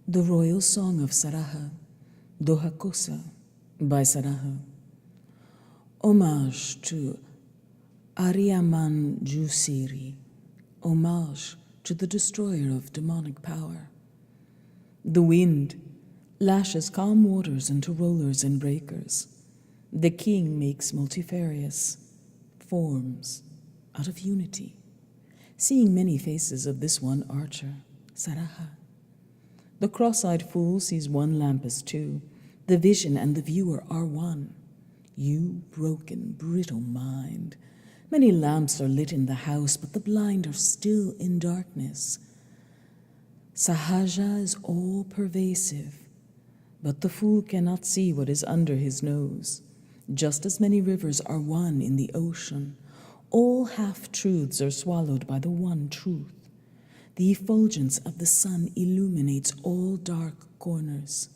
The Royal Song of Saraha, Dohakosa by Saraha. Homage to Ariaman Jusiri, homage to the destroyer of demonic power. The wind lashes calm waters into rollers and breakers. The king makes multifarious forms out of unity, seeing many faces of this one archer, Saraha. The cross-eyed fool sees one lamp as two. The vision and the viewer are one. You broken, brittle mind. Many lamps are lit in the house, but the blind are still in darkness. Sahaja is all-pervasive, but the fool cannot see what is under his nose. Just as many rivers are one in the ocean, all half-truths are swallowed by the one truth. The effulgence of the sun illuminates all dark corners.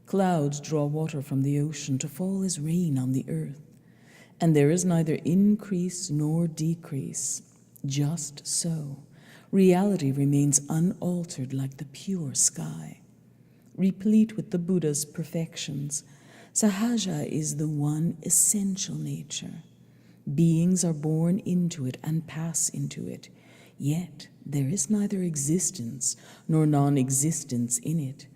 Clouds draw water from the ocean to fall as rain on the earth, and there is neither increase nor decrease. Just so, reality remains unaltered like the pure sky. Replete with the Buddha's perfections, Sahaja is the one essential nature. Beings are born into it and pass into it, yet there is neither existence nor non-existence in it.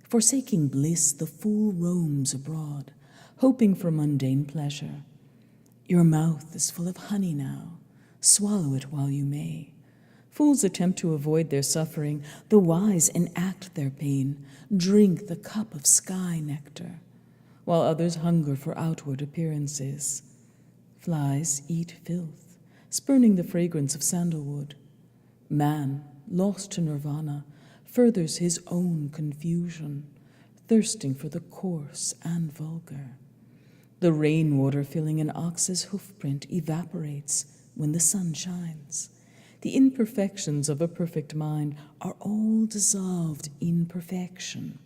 Forsaking bliss, the fool roams abroad, hoping for mundane pleasure. Your mouth is full of honey now. Swallow it while you may. Fools attempt to avoid their suffering. The wise enact their pain. Drink the cup of sky nectar, while others hunger for outward appearances. Flies eat filth, spurning the fragrance of sandalwood. Man, lost to nirvana, furthers his own confusion, thirsting for the coarse and vulgar. The rainwater filling an ox's hoofprint evaporates when the sun shines. The imperfections of a perfect mind are all dissolved in perfection.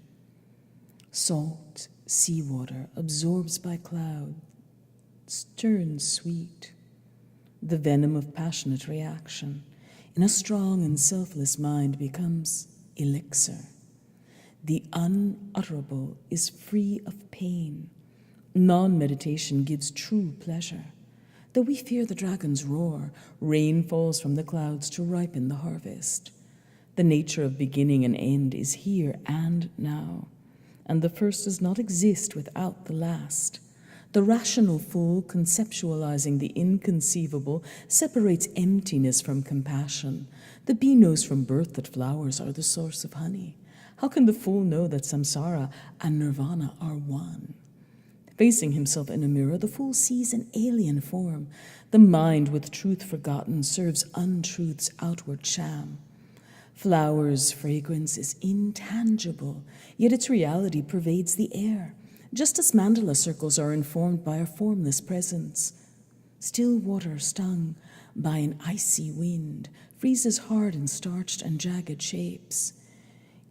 Salt, seawater, absorbs by clouds, turns sweet. The venom of passionate reaction in a strong and selfless mind becomes elixir. The unutterable is free of pain. Non-meditation gives true pleasure. Though we fear the dragon's roar, rain falls from the clouds to ripen the harvest. The nature of beginning and end is here and now, and the first does not exist without the last. The rational fool, conceptualizing the inconceivable, separates emptiness from compassion. The bee knows from birth that flowers are the source of honey. How can the fool know that samsara and nirvana are one? Facing himself in a mirror, the fool sees an alien form. The mind, with truth forgotten, serves untruth's outward sham. Flowers' fragrance is intangible, yet its reality pervades the air. Just as mandala circles are informed by a formless presence. Still water stung by an icy wind freezes hard in starched and jagged shapes.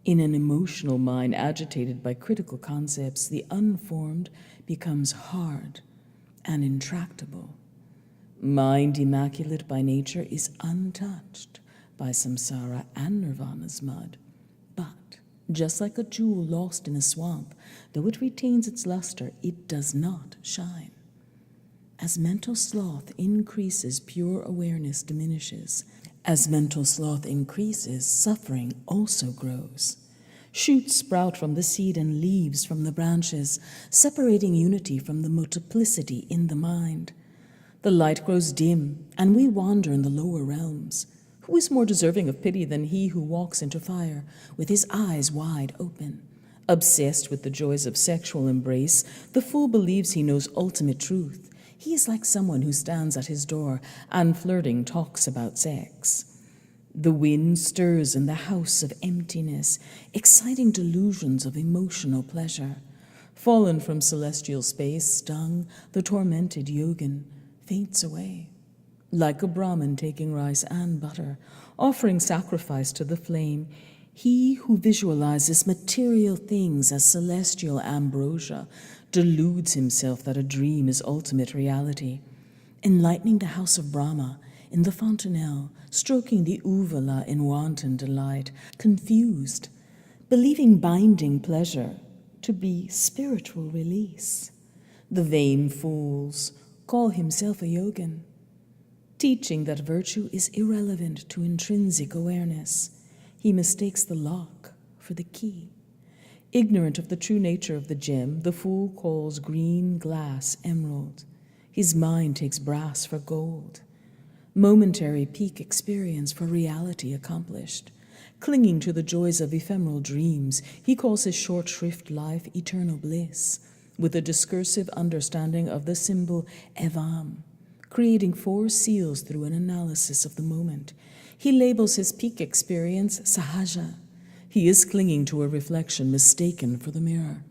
In an emotional mind agitated by critical concepts, the unformed becomes hard and intractable. Mind immaculate by nature is untouched by samsara and nirvana's mud. But just like a jewel lost in a swamp, though it retains its luster, it does not shine. As mental sloth increases, pure awareness diminishes. As mental sloth increases, suffering also grows. Shoots sprout from the seed and leaves from the branches, separating unity from the multiplicity in the mind. The light grows dim, and we wander in the lower realms. Who is more deserving of pity than he who walks into fire with his eyes wide open? Obsessed with the joys of sexual embrace, the fool believes he knows ultimate truth. He is like someone who stands at his door and flirting talks about sex. The wind stirs in the house of emptiness, exciting delusions of emotional pleasure. Fallen from celestial space, stung, the tormented yogin faints away. Like a Brahmin taking rice and butter, offering sacrifice to the flame, he who visualizes material things as celestial ambrosia deludes himself that a dream is ultimate reality. Enlightening the house of Brahma in the fontanelle, stroking the uvala in wanton delight, confused believing binding pleasure to be spiritual release. The vain fools call himself a yogin, teaching that virtue is irrelevant to intrinsic awareness. He mistakes the lock for the key. Ignorant of the true nature of the gem, the fool calls green glass emerald. His mind takes brass for gold. Momentary peak experience for reality accomplished. Clinging to the joys of ephemeral dreams, he calls his short shrift life eternal bliss, with a discursive understanding of the symbol evam, creating 4 seals through an analysis of the moment. He labels his peak experience sahaja. He is clinging to a reflection mistaken for the mirror.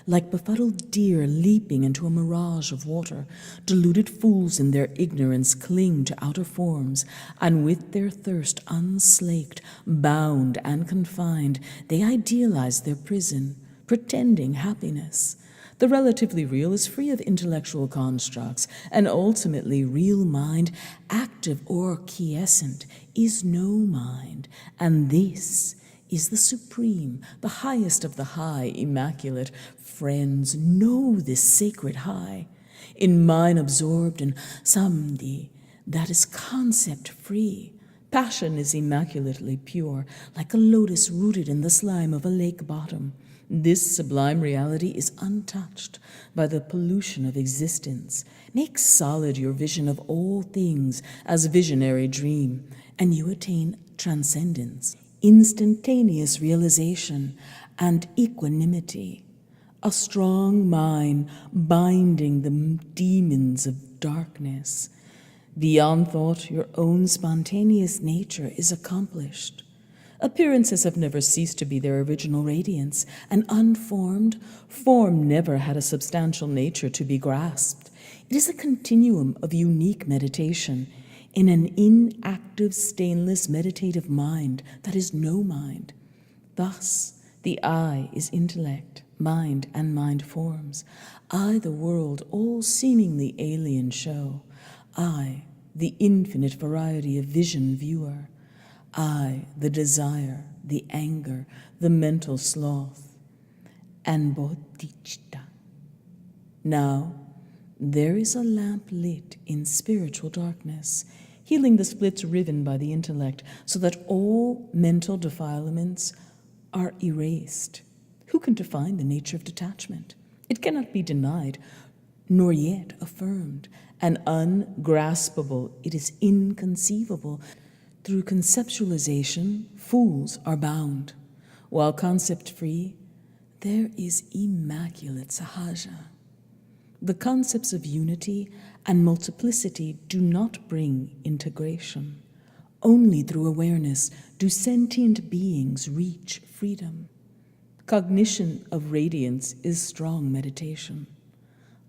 Like befuddled deer leaping into a mirage of water, deluded fools in their ignorance cling to outer forms, and with their thirst unslaked, bound and confined, they idealize their prison, pretending happiness. The relatively real is free of intellectual constructs, and ultimately real mind, active or quiescent, is no mind, and this is the supreme, the highest of the high, immaculate. Friends, know this sacred high. In mind absorbed in samdhi, that is concept-free. Passion is immaculately pure, like a lotus rooted in the slime of a lake bottom. This sublime reality is untouched by the pollution of existence. Make solid your vision of all things as visionary dream, and you attain transcendence, instantaneous realization, and equanimity. A strong mind binding the demons of darkness. Beyond thought, your own spontaneous nature is accomplished. Appearances have never ceased to be their original radiance, and unformed, form never had a substantial nature to be grasped. It is a continuum of unique meditation in an inactive, stainless, meditative mind that is no mind. Thus, the I is intellect, mind, and mind forms. I, the world, all seemingly alien show. I, the infinite variety of vision viewer. I, the desire, the anger, the mental sloth, and bodhicitta. Now, there is a lamp lit in spiritual darkness, healing the splits riven by the intellect, so that all mental defilements are erased. Who can define the nature of detachment? It cannot be denied, nor yet affirmed. And ungraspable, it is inconceivable. Through conceptualization, fools are bound. While concept-free, there is immaculate sahaja. The concepts of unity and multiplicity do not bring integration. Only through awareness do sentient beings reach freedom. Cognition of radiance is strong meditation.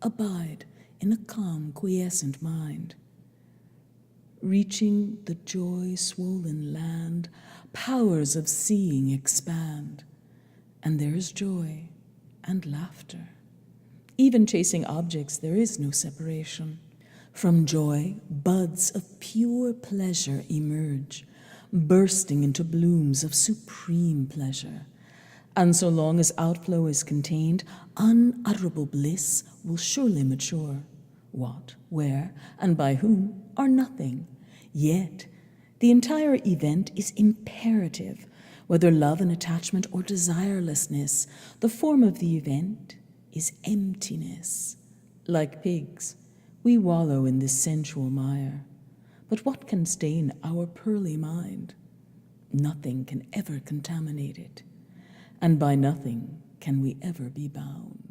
Abide in a calm, quiescent mind. Reaching the joy-swollen land, powers of seeing expand, and there is joy and laughter. Even chasing objects, there is no separation. From joy, buds of pure pleasure emerge, bursting into blooms of supreme pleasure. And so long as outflow is contained, unutterable bliss will surely mature. What, where, and by whom are nothing. Yet, the entire event is imperative, whether love and attachment or desirelessness. The form of the event is emptiness. Like pigs, we wallow in this sensual mire. But what can stain our pearly mind? Nothing can ever contaminate it, and by nothing can we ever be bound.